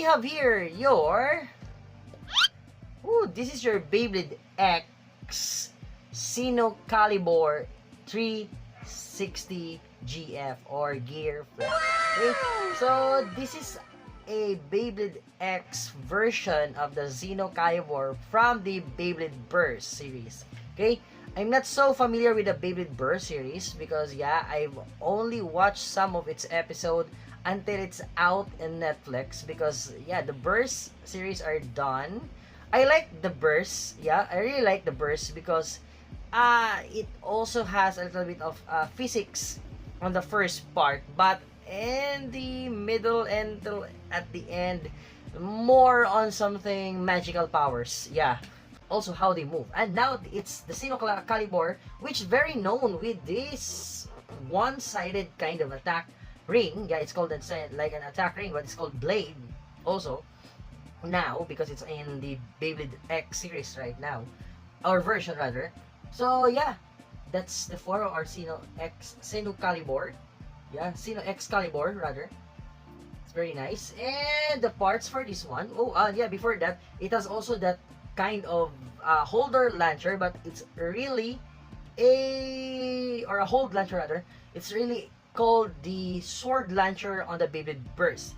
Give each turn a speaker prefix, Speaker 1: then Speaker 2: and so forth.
Speaker 1: have here your... Ooh, this is your Beyblade X Sino Calibur 360 GF or Gear Flex. Okay? So, this is a Beyblade X version of the Xeno Calibur from the Beyblade Burst series. Okay? I'm not so familiar with the Beyblade Burst series because yeah, I've only watched some of its episode until it's out in Netflix because yeah, the Burst series are done. I like the Burst. Yeah, I really like the Burst because it also has a little bit of physics on the first part, but in the middle and at the end, more on something magical powers. Yeah, also how they move. And now it's the Xeno Calibur, which is very known with this one-sided kind of attack ring. Yeah, it's called like an attack ring, but it's called Blade also now because it's in the Beyblade X series right now, or version rather. So yeah, that's the form of our Xeno Calibur. Yeah, Xeno Excalibur rather. It's very nice. And the parts for this one, yeah, before that, it has also that kind of holder launcher, but it's really a hold launcher rather. It's really called the sword launcher on the Beyblade Burst.